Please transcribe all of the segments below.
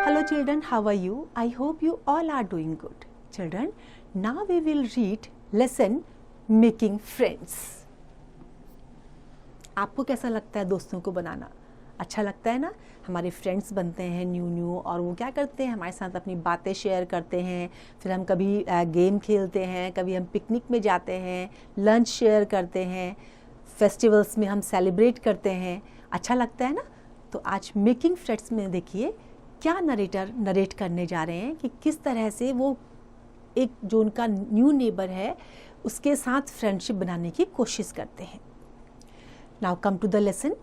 Hello children, how are you? I hope you all are doing good. Children, now we will read lesson Making Friends. आपको कैसा लगता है दोस्तों को बनाना? अच्छा लगता है ना? हमारे फ्रेंड्स बनते हैं न्यू और वो क्या करते हैं, हमारे साथ अपनी बातें शेयर करते हैं. फिर हम कभी गेम खेलते हैं, कभी हम पिकनिक में जाते हैं, लंच शेयर करते हैं, फेस्टिवल्स में हम सेलिब्रेट करते हैं. अच्छा लगता है ना? तो आज मेकिंग फ्रेंड्स में देखिए क्या नरेटर नरेट करने जा रहे हैं कि किस तरह से वो एक जो उनका न्यू नेबर है उसके साथ फ्रेंडशिप बनाने की कोशिश करते हैं. Now come to the lesson.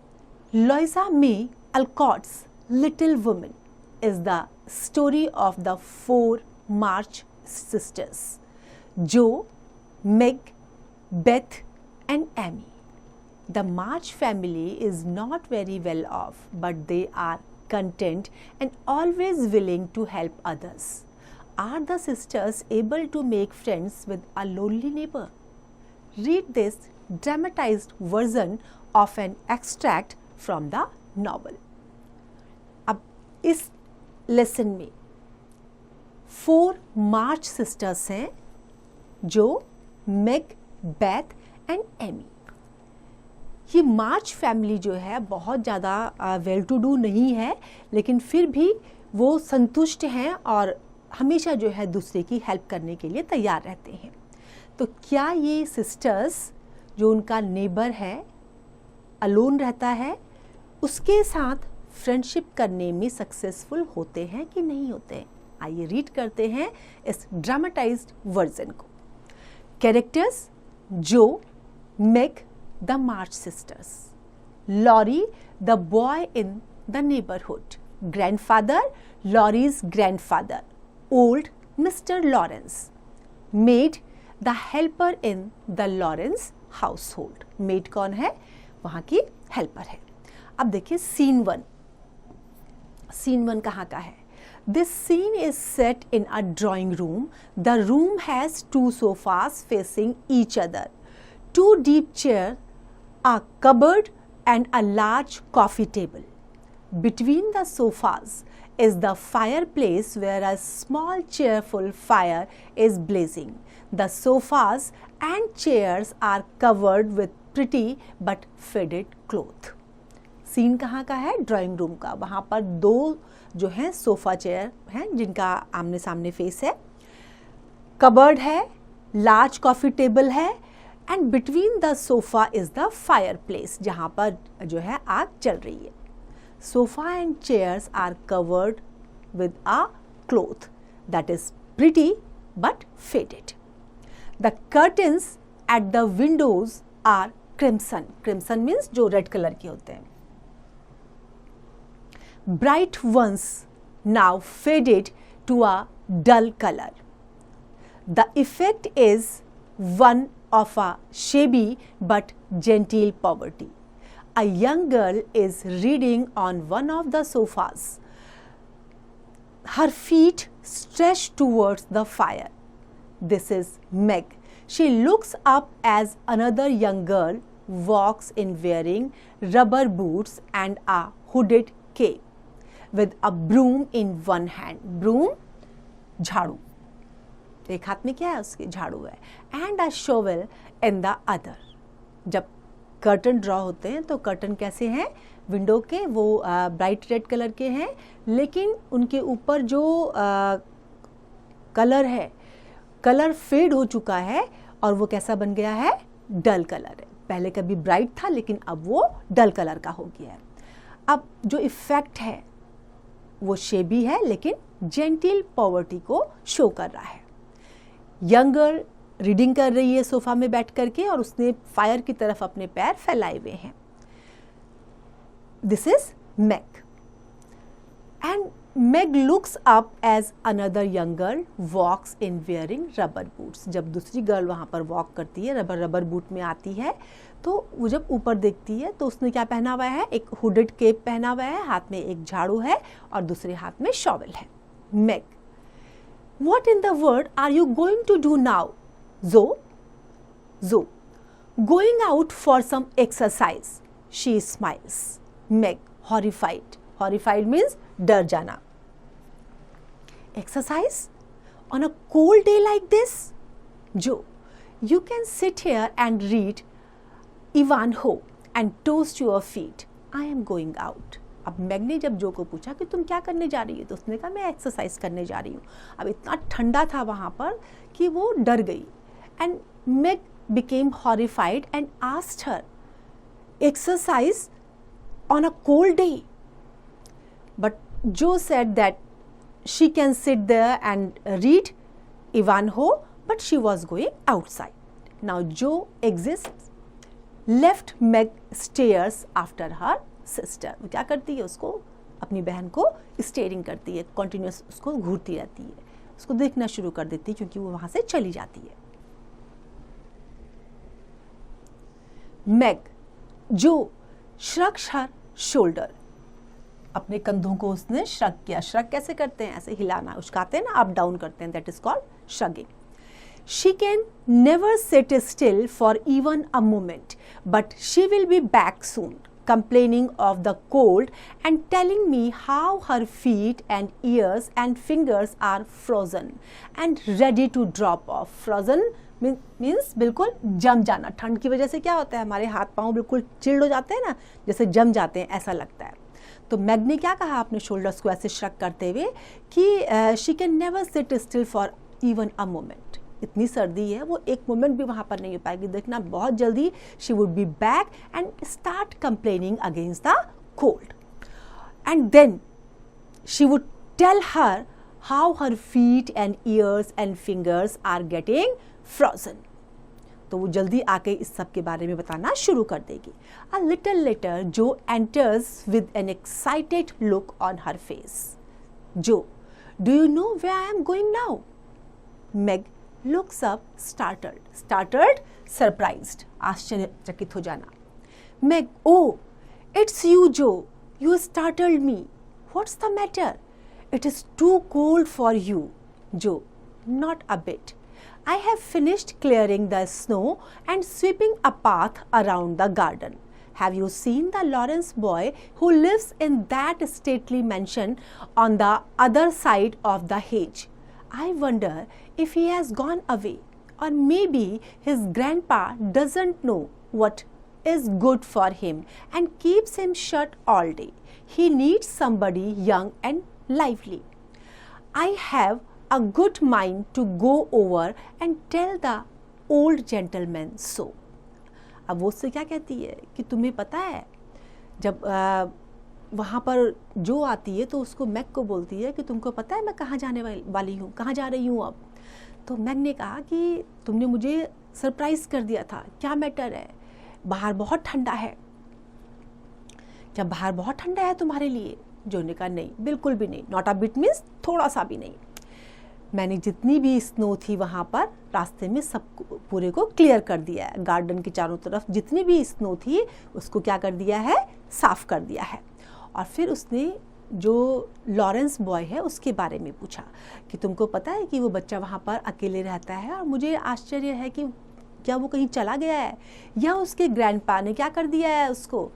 Louisa May Alcott's Little Women is the story of the 4 March sisters, Jo, Meg, Beth and Amy. The March family is not very well off, but they are content and always willing to help others. Are the sisters able to make friends with a lonely neighbor? Read this dramatized version of an extract from the novel. अब इस lesson में 4 मार्च sisters हैं, जो, मेग, Beth and Amy. ये मार्च family जो है बहुत ज़्यादा वेल टू डू नहीं है, लेकिन फिर भी वो संतुष्ट हैं और हमेशा जो है दूसरे की हेल्प करने के लिए तैयार रहते हैं. तो क्या ये सिस्टर्स जो उनका नेबर है, अलोन रहता है, उसके साथ फ्रेंडशिप करने में सक्सेसफुल होते हैं कि नहीं होते हैं? आइए रीड करते हैं इस ड्रामेटाइज्ड वर्जन को. कैरेक्टर्स: जो, मेग the March sisters, Laurie the boy in the neighborhood, grandfather Laurie's grandfather, old Mr. Lawrence, maid the helper in the Lawrence household. maid कौन है? वहाँ की हेल्पर है. अब देखिए सीन 1. सीन 1 कहाँ का है? This scene is set in a drawing room. The room has 2 sofas facing each other, 2 deep chairs, a cupboard and a large coffee table. Between the sofas is the fireplace where a small cheerful fire is blazing. The sofas and chairs are covered with pretty but faded cloth. Scene कहाँ का है? Drawing room का. वहाँ पर 2 जो हैं sofa chair हैं जिनका आमने सामने फेस है, कबर्ड है, लार्ज कॉफ़ी टेबल है, and between the sofa is the fireplace, जहाँ पर जो है आग चल रही है. Sofa and chairs are covered with a cloth that is pretty but faded. The curtains at the windows are crimson. Crimson means जो रेड कलर के होते हैं. Bright ones now faded to a dull color. The effect is one of a shabby but genteel poverty. A young girl is reading on one of the sofas, her feet stretched towards the fire. This is Meg. She looks up as another young girl walks in wearing rubber boots and a hooded cape, with a broom in one hand. broom झाड़ू, एक हाथ में क्या है उसके? झाड़ू है. and a shovel in the other. जब कर्टन ड्रॉ होते हैं तो कर्टन कैसे हैं? विंडो के वो ब्राइट रेड कलर के हैं, लेकिन उनके ऊपर जो कलर है, कलर फेड हो चुका है और वो कैसा बन गया है? डल कलर है. पहले कभी ब्राइट था लेकिन अब वो डल कलर का हो गया है. अब जो इफेक्ट है वो शेबी है लेकिन जेंटिल पॉवर्टी को शो कर रहा है. यंग गर्ल रीडिंग कर रही है सोफा में बैठ करके और उसने फायर की तरफ अपने पैर फैलाए हुए हैं. This is Meg. And Meg looks up as another young girl walks in wearing rubber boots. जब दूसरी गर्ल वहाँ पर वॉक करती है, रबर बूट में आती है, तो वो जब ऊपर देखती है तो उसने क्या पहना हुआ है? एक हुडेड केप पहना हुआ है, हाथ में एक झाड़ू है और दूसरे हाथ में शॉवल है. मेग: What in the world are you going to do now, Zo? Zo: Going out for some exercise. She smiles. Meg: Horrified. Horrified means डर जाना. exercise on a cold day like this? Joe, you can sit here and read Ivanhoe and toast your feet. I am going out. अब mag ने जब जो को पूछा कि तुम क्या करने जा रही है, तो उसने कहा मैं एक्सरसाइज करने जा रही हूँ. अब इतना ठंडा था वहाँ पर कि वो डर गई. And Meg became horrified and asked her, exercise on a cold day? But Joe said that she can sit there and read Ivanhoe, but she was going outside. Now Joe exists, left Meg stares after her sister. वो क्या करती है, उसको अपनी बहन को steering करती है, कंटिन्यूस उसको घूरती रहती है, उसको देखना शुरू कर देती है क्योंकि वो वहाँ से चली जाती है. Meg, Joe shrugs her shoulder. अपने कंधों को उसने श्रग किया. श्रग कैसे करते हैं, ऐसे हिलाना, उचकाते हैं ना, अप डाउन करते हैं, that is called shrugging. She can never sit still for even a moment, but she will be back soon, complaining of the cold and telling me how her feet and ears and fingers are frozen and ready to drop off. Frozen means बिल्कुल जम जाना. ठंड की वजह से क्या होता है, हमारे हाथ पाँव बिल्कुल चिल्ड हो जाते हैं ना, जैसे जम जाते हैं, ऐसा लगता है. तो मैग ने क्या कहा अपने शोल्डर्स को ऐसे श्रग करते हुए कि she can never seat still for even a moment. इतनी सर्दी है, वो एक मोमेंट भी वहाँ पर नहीं हो पाएगी. देखना बहुत जल्दी she would be back and start complaining against the cold. And then she would tell her how her feet and ears and fingers are getting frozen. तो वो जल्दी आके इस सब के बारे में बताना शुरू कर देगी. A little later Jo enters with an excited look on her face. Jo, do you know where I am going now? Meg looks up startled, surprised, आश्चर्यचकित हो जाना. Meg, oh, it's you, Joe. You startled me. What's the matter? It is too cold for you. Joe, not a bit. I have finished clearing the snow and sweeping a path around the garden. Have you seen the Lawrence boy who lives in that stately mansion on the other side of the hedge? I wonder if he has gone away, or maybe his grandpa doesn't know what is good for him and keeps him shut all day. He needs somebody young and lively. I have a good mind to go over and tell the old gentleman so. अब वो उससे क्या कहती है कि तुम्हें पता है, जब वहाँ पर जो आती है तो उसको मैग को बोलती है कि तुमको पता है मैं कहाँ जाने वाली हूँ, कहाँ जा रही हूँ अब. तो मैग ने कहा कि तुमने मुझे सरप्राइज़ कर दिया था, क्या मैटर है, बाहर बहुत ठंडा है. क्या बाहर बहुत ठंडा है तुम्हारे लिए? जो ने कहा नहीं, बिल्कुल भी नहीं. नॉट अ बिट मीन्स थोड़ा सा भी नहीं. मैंने जितनी भी स्नो थी वहाँ पर रास्ते में सब पूरे को क्लियर कर दिया है. गार्डन के चारों तरफ जितनी भी स्नो थी उसको क्या कर दिया है, साफ़ कर दिया है. और फिर उसने जो लॉरेंस बॉय है उसके बारे में पूछा कि तुमको पता है कि वो बच्चा वहाँ पर अकेले रहता है, और मुझे आश्चर्य है कि क्या वो कहीं चला गया है या उसके ग्रैंडपा ने क्या कर दिया है उसको.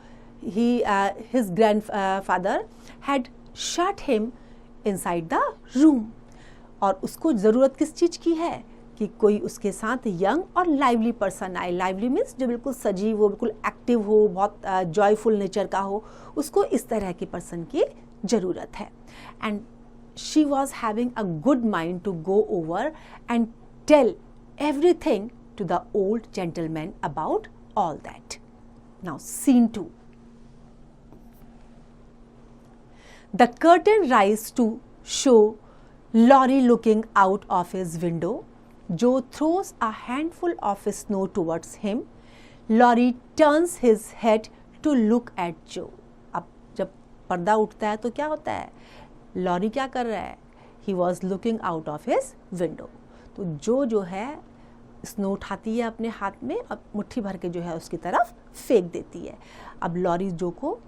His grandfather had shut him inside the room. और उसको ज़रूरत किस चीज़ की है कि कोई उसके साथ यंग और लाइवली पर्सन आए. लाइवली मीन्स जो बिल्कुल सजीव हो, बिल्कुल एक्टिव हो, बहुत जॉयफुल नेचर का हो, उसको इस तरह की पर्सन की ज़रूरत है. And she was having a good mind to go over and tell everything to the old gentleman about all that. Now scene 2. The curtain rises to show Laurie looking out of his window. Joe throws a handful of snow towards him. Laurie turns his head to look at Joe. अब जब पर्दा उठता है तो क्या होता है, lorry क्या कर रहा है, he was looking out of his window. तो जो है स्नो उठाती है अपने हाथ में और मुट्ठी भर के जो है उसकी तरफ फेंक देती है. अब लॉरी जो को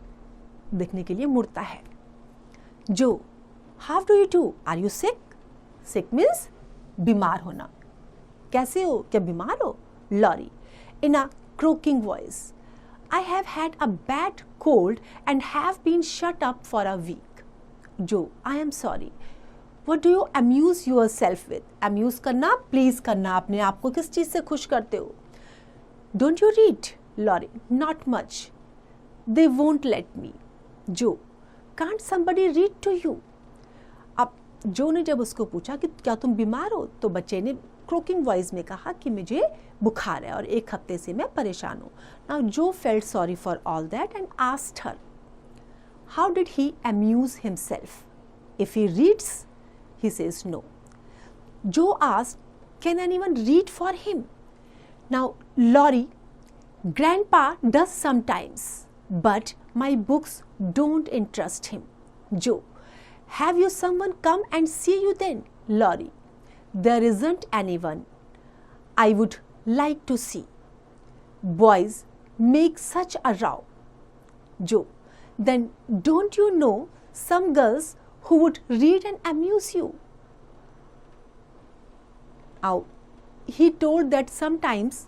देखने के लिए मुड़ता है. Jo, how do you do, are you sick? Sick means बीमार होना. कैसे हो, क्या बीमार हो? Laurie, in a croaking voice, I have had a bad cold and have been shut up for a week. Joe, I am sorry. What do you amuse yourself with? Amuse करना, please करना, अपने आप को किस चीज़ से खुश करते हो? Don't you read? Laurie, not much. They won't let me. Joe, can't somebody read to you? अब जो ने जब उसको पूछा कि क्या तुम बीमार हो, तो बच्चे ने क्रोकिंग वॉइस में कहा कि मुझे बुखार है और 1 हफ्ते से मैं परेशान हूँ. Now Joe felt sorry for all that and asked her, how did he amuse himself? If he reads, he says no. Joe asked, can anyone read for him? Now Laurie, Grandpa does sometimes, but my books don't interest him. Joe, have you someone come and see you then? Laurie, there isn't anyone I would like to see. Boys make such a row. Joe, then don't you know some girls who would read and amuse you? Now, he told that sometimes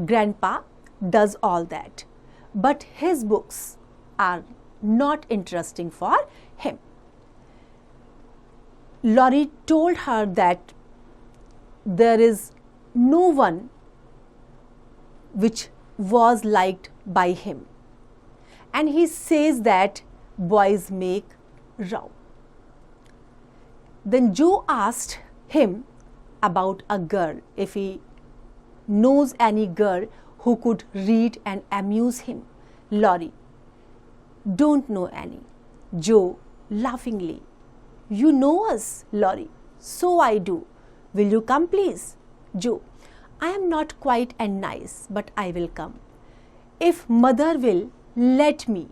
Grandpa does all that, but his books are not interesting for him. Laurie told her that there is no one which was liked by him, and he says that boys make row. Then Joe asked him about a girl, if he knows any girl who could read and amuse him. Laurie, don't know any. Joe laughingly, you know us, Laurie. So I do. Will you come please? Joe, I am not quite and nice, but I will come. If mother will let me,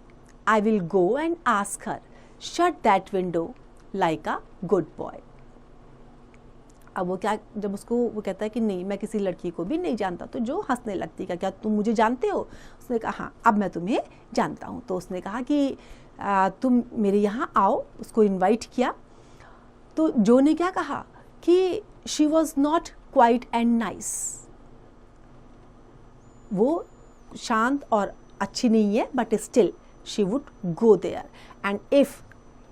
I will go and ask her. Shut that window like a good boy. अब वो क्या, जब उसको वो कहता है कि नहीं मैं किसी लड़की को भी नहीं जानता, तो जो हंसने लगती है, क्या तुम मुझे जानते हो? उसने कहा हाँ अब मैं तुम्हें जानता हूँ. तो उसने कहा कि तुम मेरे यहाँ आओ, उसको इनवाइट किया. तो जो ने क्या कहा कि she was not quite and nice, वो शांत और अच्छी नहीं है, but still she would go there, and if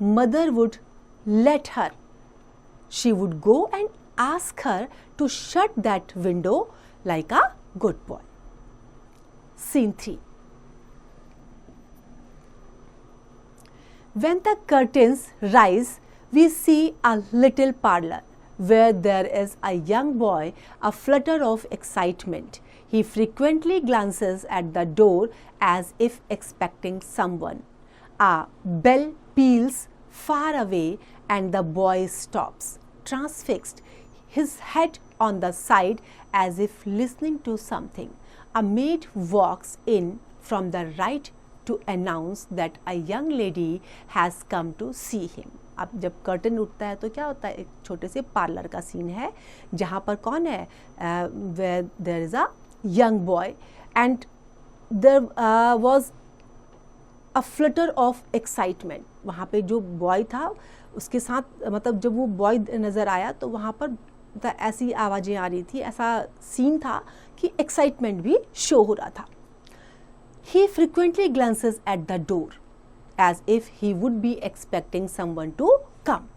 mother would let her, she would go and ask her to shut that window like a good boy. Scene 3. When the curtains rise, we see a little parlor where there is a young boy, a flutter of excitement. He frequently glances at the door as if expecting someone. A bell peals far away and the boy stops, transfixed, his head on the side as if listening to something. A maid walks in from the right to announce that a young lady has come to see him. अब जब curtain उठता है तो क्या होता है, एक छोटे से पार्लर का सीन है जहाँ पर कौन है, where there is a young boy and there was a flutter of excitement. वहाँ पे जो बॉय था उसके साथ, मतलब जब वो बॉय नज़र आया तो वहाँ पर ऐसी आवाज़ें आ रही थी, ऐसा सीन था कि एक्साइटमेंट भी शो हो रहा था. He frequently glances at the door as if he would be expecting someone to come.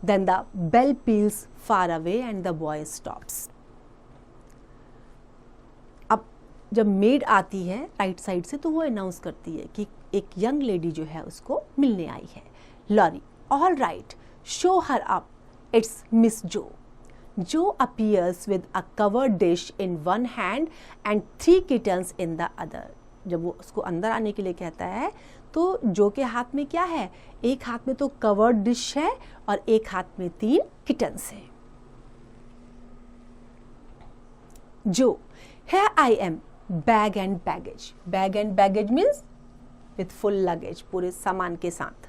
Then the bell peals far away and the boy stops. अब जब मेड आती है राइट साइड से तो वो अनाउंस करती है कि एक यंग लेडी जो है उसको मिलने आई है. Laurie, all right, show her up. It's Miss Joe. Joe appears with a covered dish in one hand and 3 kittens in the other. जब वो उसको अंदर आने के लिए कहता है तो जो के हाथ में क्या है, एक हाथ में तो कवर्ड डिश है और एक हाथ में 3 किटन्स है. Joe, here I am, bag and baggage. Bag and baggage means with full luggage, पूरे सामान के साथ.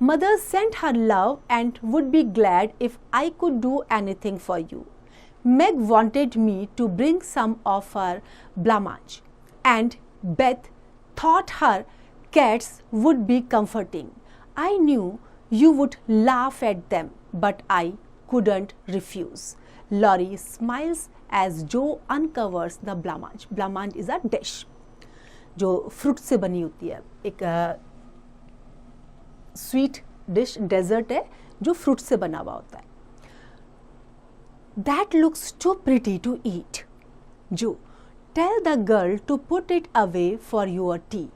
Mother sent her love and would be glad if I could do anything for you. Meg wanted me to bring some of her blancmange, and Beth thought her cats would be comforting. I knew you would laugh at them, but I couldn't refuse. Laurie smiles as Joe uncovers the blancmange. Blancmange is a dish जो fruit से बनी होती है, एक sweet dish, desert है जो fruit से बना हुआ होता है। That looks too pretty to eat. Jo tell the girl to put it away for your tea.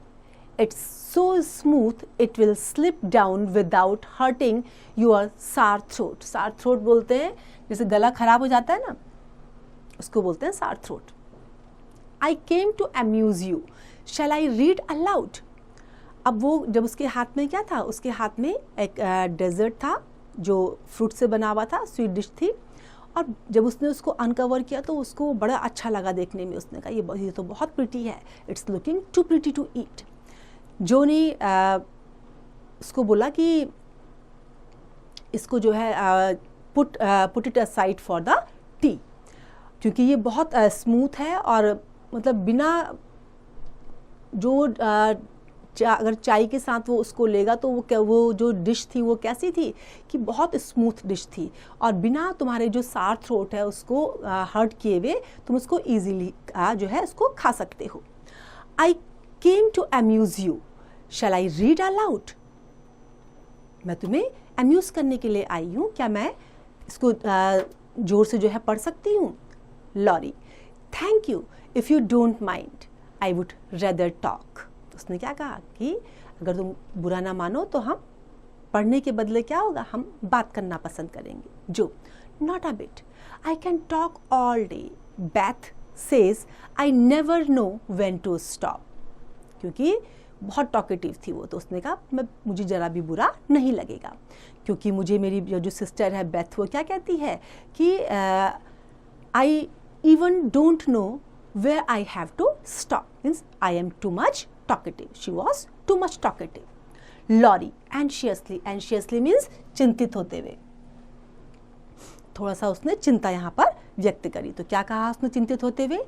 It's so smooth it will slip down without hurting your sore throat. Sore throat बोलते हैं जैसे गला खराब हो जाता है ना, उसको बोलते हैं sore throat. I came to amuse you, shall I read aloud. अब वो जब उसके हाथ में क्या था, उसके हाथ में एक डेजर्ट था जो फ्रूट से बना हुआ था, स्वीट डिश थी, और जब उसने उसको अनकवर किया तो उसको बड़ा अच्छा लगा देखने में। उसने कहा ये तो बहुत प्रिटी है, it's looking too pretty to eat. Jo ने उसको बोला कि इसको जो है put it aside for the tea, क्योंकि ये बहुत स्मूथ है और मतलब बिना जो अगर चाय के साथ वो उसको लेगा तो वो जो डिश थी वो कैसी थी कि बहुत स्मूथ डिश थी, और बिना तुम्हारे जो सार थ्रोट है उसको हर्ट किए हुए तुम उसको ईजीली जो है उसको खा सकते हो। I came to amuse you, shall I read aloud. मैं तुम्हें अम्यूज करने के लिए आई हूँ, क्या मैं इसको जोर से जो है पढ़ सकती हूँ। Laurie, thank you, if you don't mind I would rather talk. उसने क्या कहा कि अगर तुम बुरा ना मानो तो हम पढ़ने के बदले क्या होगा, हम बात करना पसंद करेंगे। Jo not a bit, I can talk all day. Beth says I never know when to stop. क्योंकि बहुत टॉकेटिव थी वो, तो उसने कहा मुझे ज़रा भी बुरा नहीं लगेगा, क्योंकि मुझे मेरी जो सिस्टर है बेथ वो क्या कहती है कि I even don't know where I have to stop, means I am too much talkative. She was too much talkative. Lorry, anxiously means चिंतित होते हुए, थोड़ा सा उसने चिंता यहाँ पर व्यक्त करी। तो क्या कहा उसने चिंतित होते हुए,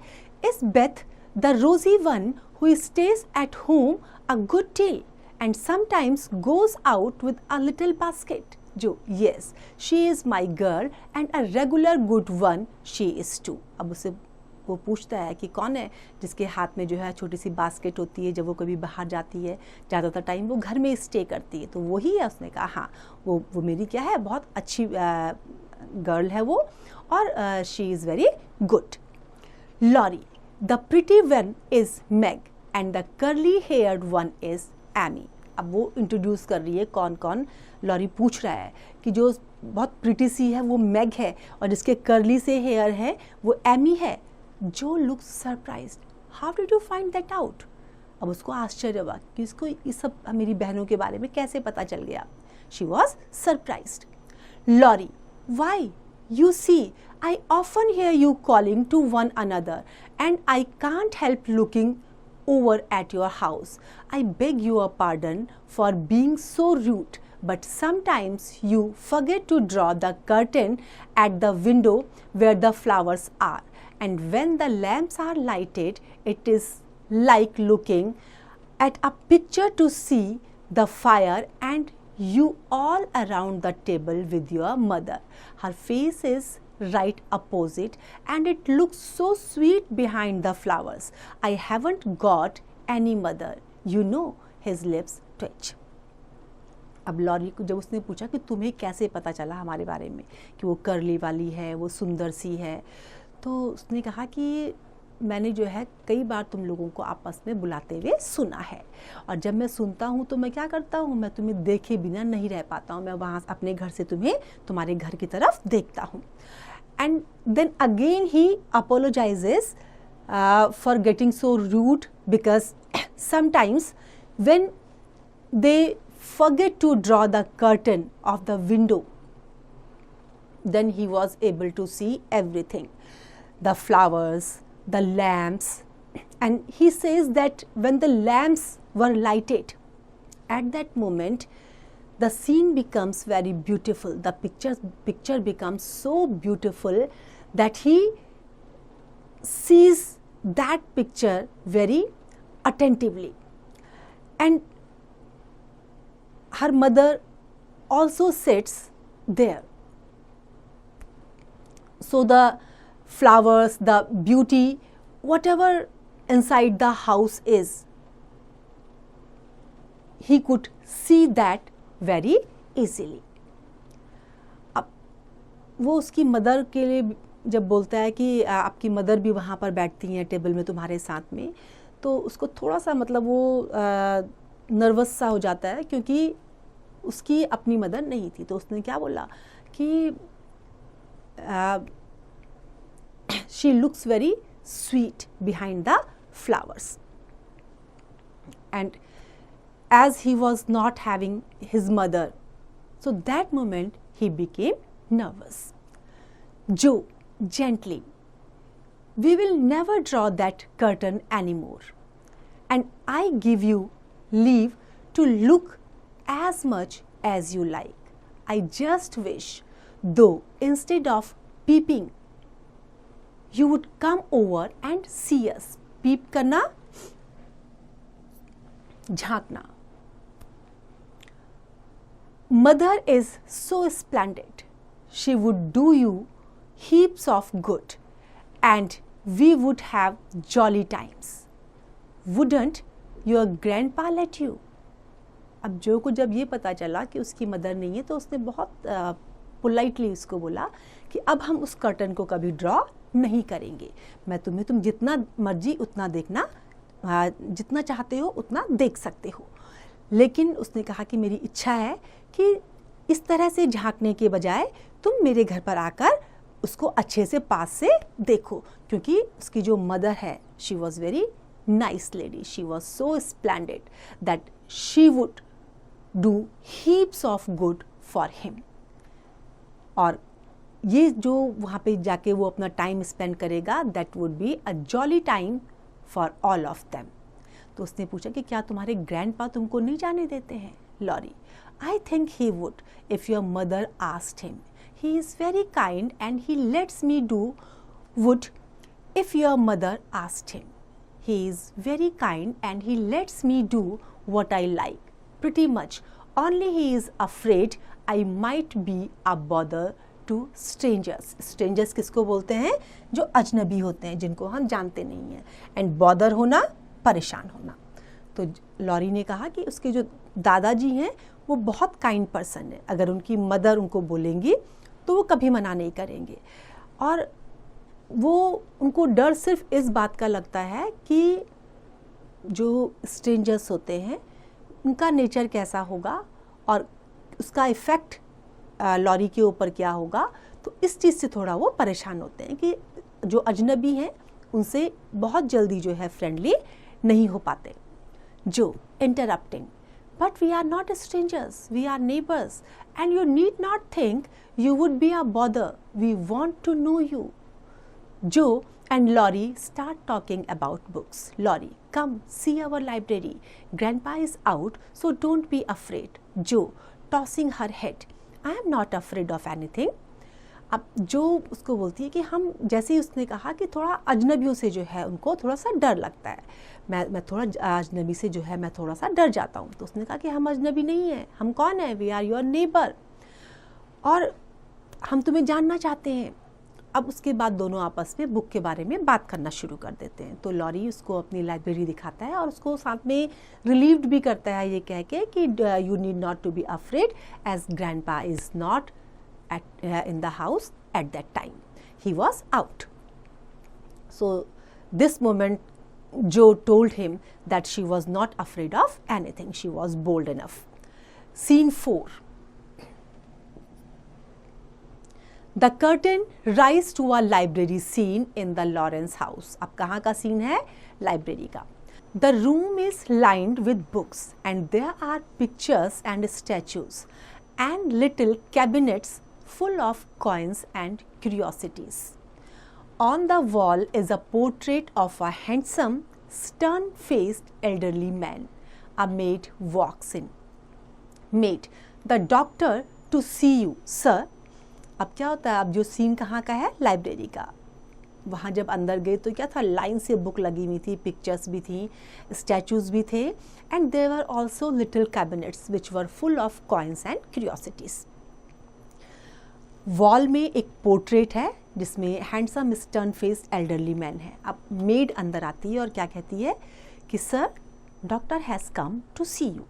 Is Beth the rosy one who stays at home a good deal and sometimes goes out with a little basket? जो yes, she is my girl and a regular good one she is too. अब उसे वो पूछता है कि कौन है जिसके हाथ में जो है छोटी सी बास्केट होती है, जब वो कभी बाहर जाती है, ज़्यादातर टाइम वो घर में स्टे करती है, तो वही है। उसने कहा हाँ, वो मेरी क्या है, बहुत अच्छी गर्ल है वो, और she is very good. Laurie, the pretty one is Meg and the curly haired one is Amy. अब वो इंट्रोड्यूस कर रही है कौन कौन। लॉरी पूछ रहा है कि जो बहुत प्रिटी सी है वो मैग है, और जिसके कर्ली से हेयर है वो एमी है। जो looks surprised, how did you find that out. अब उसको आश्चर्य हुआ कि इसको ये सब मेरी बहनों के बारे में कैसे पता चल गया। She was surprised. Lorry, Y, you see I often here you calling to one another and I can't help looking over at your house. I beg your pardon for being so rude, but sometimes you forget to draw the curtain at the window where the flowers are, and when the lamps are lighted, it is like looking at a picture to see the fire and you all around the table with your mother. Her face is right opposite and it looks so sweet behind the flowers. I haven't got any mother, you know. His lips twitch. अब lorry को जब उसने पूछा कि तुम्हें कैसे पता चला हमारे बारे में कि वो कर्ली वाली है, वो सुंदर सी है, तो उसने कहा कि मैंने जो है कई बार तुम लोगों को आपस में बुलाते हुए सुना है, और जब मैं सुनता हूँ तो मैं क्या करता हूँ, मैं तुम्हें देखे बिना नहीं रह पाता हूँ, मैं वहाँ अपने घर से तुम्हें तुम्हारे घर की तरफ देखता हूँ। And then again he apologizes for getting so rude, because sometimes when they forget to draw the curtain of the window, then he was able to see everything, the flowers, the lamps, and he says that when the lamps were lighted, at that moment the scene becomes very beautiful. The picture becomes so beautiful that he sees that picture very attentively. And her mother also sits there. So the flowers, the beauty, whatever inside the house is, he could see that very easily. वो उसकी mother के लिए जब बोलता है कि आपकी mother भी वहाँ पर बैठती हैं टेबल में तुम्हारे साथ में, तो उसको थोड़ा सा मतलब वो नर्वस सा हो जाता है, क्योंकि उसकी अपनी मदर नहीं थी। तो उसने क्या बोला कि she looks very sweet behind the flowers, and as he was not having his mother, so that moment he became nervous. Joe, gently, we will never draw that curtain anymore, and I give you leave to look as much as you like. I just wish, though, instead of peeping, you would come over and see us. Peep करना, झांकना. Mother is so splendid. She would do you heaps of good, and we would have jolly times. Wouldn't your grandpa let you? अब जो को जब ये पता चला कि उसकी मदर नहीं है, तो उसने बहुत पोलाइटली उसको बोला कि अब हम उस कर्टन को कभी ड्रॉ नहीं करेंगे. तुम जितना मर्जी उतना देखना, जितना चाहते हो उतना देख सकते हो, लेकिन उसने कहा कि मेरी इच्छा है कि इस तरह से झांकने के बजाय तुम मेरे घर पर आकर उसको अच्छे से पास से देखो, क्योंकि उसकी जो मदर है, she was very nice lady, she was so splendid that she would do heaps of good for him. और ये जो वहाँ पे जाके वो अपना टाइम स्पेंड करेगा, that would be a jolly time for all of them. तो उसने पूछा कि क्या तुम्हारे ग्रैंडपा तुमको नहीं जाने देते हैं? Laurie, I think he would if your mother asked him. He is very kind and he lets me do would if your mother asked him. He is very kind and he lets me do what I like. Pretty much. Only he is afraid I might be a bother to strangers. Strangers किसको बोलते हैं? जो अजनबी होते हैं, जिनको हम जानते नहीं हैं. And bother होना, परेशान होना. तो लॉरी ने कहा कि उसके जो दादाजी हैं वो बहुत काइंड पर्सन है, अगर उनकी मदर उनको बोलेंगी तो वो कभी मना नहीं करेंगे. और वो उनको डर सिर्फ इस बात का लगता है कि जो स्ट्रेंजर्स होते हैं उनका नेचर कैसा होगा और उसका इफ़ेक्ट लॉरी के ऊपर क्या होगा. तो इस चीज़ से थोड़ा वो परेशान होते हैं कि जो अजनबी हैं उनसे बहुत जल्दी जो है फ्रेंडली नहीं हो पाते. जो interrupting, but we are not strangers, we are neighbors, and you need not think you would be a bother. We want to know you. Joe and Laurie start talking about books. Laurie, come see our library. Grandpa is out, so don't be afraid. Joe, tossing her head, I am not afraid of anything. अब जो उसको बोलती है कि हम, जैसे ही उसने कहा कि थोड़ा अजनबियों से जो है उनको थोड़ा सा डर लगता है, मैं थोड़ा अजनबी से जो है मैं थोड़ा सा डर जाता हूँ. तो उसने कहा कि हम अजनबी नहीं हैं, हम कौन है? वी आर योर नेबर, और हम तुम्हें जानना चाहते हैं. अब उसके बाद दोनों आपस में बुक के बारे में बात करना शुरू कर देते हैं. तो लॉरी उसको अपनी लाइब्रेरी दिखाता है और उसको साथ में रिलीव्ड भी करता है ये कह के कि you need not to be afraid as grandpa is not in the house at that time. He was out. So this moment Joe told him that she was not afraid of anything. She was bold enough. Scene 4. The curtain rise to a library scene in the Lawrence house. अब कहाँ का scene है? Library का. The room is lined with books and there are pictures and statues and little cabinets full of coins and curiosities. On the wall is a portrait of a handsome, stern-faced elderly man. A maid walks in. Maid, the doctor to see you, sir. अब क्या होता है, अब जो scene कहाँ का है? Library का. वहाँ जब अंदर गए तो क्या था, लाइन से बुक लगी हुई थी, पिक्चर्स भी थी, स्टैचूज़ भी थे, and there were also little cabinets which were full of coins and curiosities. Wall में एक पोर्ट्रेट है जिसमें handsome stern faced elderly man है. अब मेड अंदर आती है और क्या कहती है कि sir, doctor has come to see you.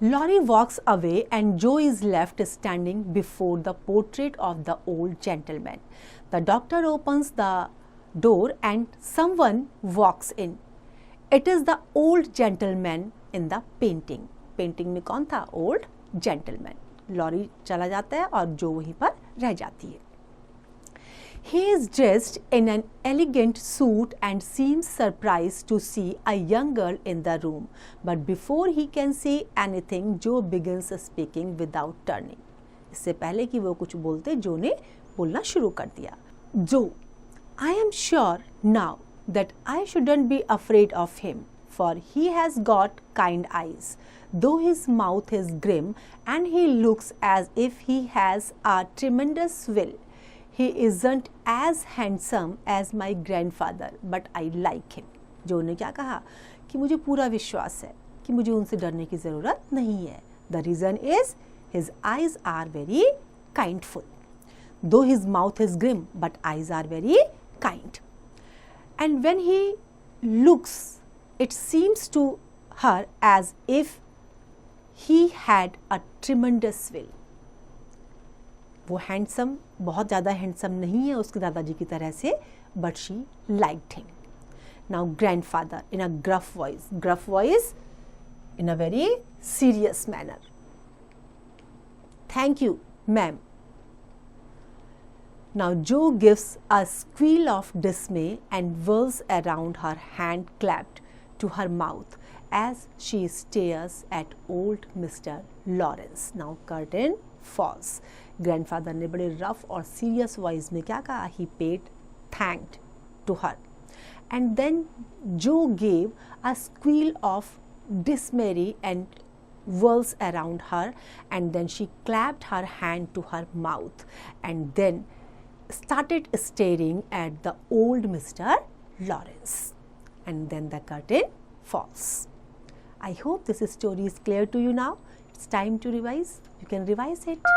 Laurie walks away and Joe is left standing before the portrait of the old gentleman. The doctor opens the door and someone walks in. It is the old gentleman in the painting. Painting में कौन था? Old gentleman. Lorry चला जाता है और जो वहीं पर रह जाती है. He is dressed in an elegant suit and seems surprised to see a young girl in the room. But before he can say anything, Joe begins speaking without turning. इससे पहले कि वो कुछ बोलते, जो ने बोलना शुरू कर दिया. Joe, I am sure now that I shouldn't be afraid of him, for he has got kind eyes. Though his mouth is grim and he looks as if he has a tremendous will. He isn't as handsome as my grandfather, but I like him. जो ने क्या कहा कि मुझे पूरा विश्वास है कि मुझे उनसे डरने की ज़रूरत नहीं है. The reason is his eyes are very kindful. Though his mouth is grim, but eyes are very kind. And when he looks, it seems to her as if he had a tremendous will. वो handsome, बहुत ज़्यादा handsome नहीं है उसके दादाजी की तरह से, but she liked him. Now grandfather in a gruff voice in a very serious manner. Thank you, ma'am. Now Joe gives a squeal of dismay and whirls around, her hand clapped to her mouth as she stares at old Mr. Lawrence. Now curtain falls. Grandfather ने बड़े rough और serious voice में क्या कहा? ही paid thanked to her and then जो gave a squeal of डिसमेरी and whirls around her, and then she clapped her hand to her mouth and then started staring at the old Mr. Lawrence. And then the curtain falls. I hope this story is clear to you now. It's time to revise. You can revise it.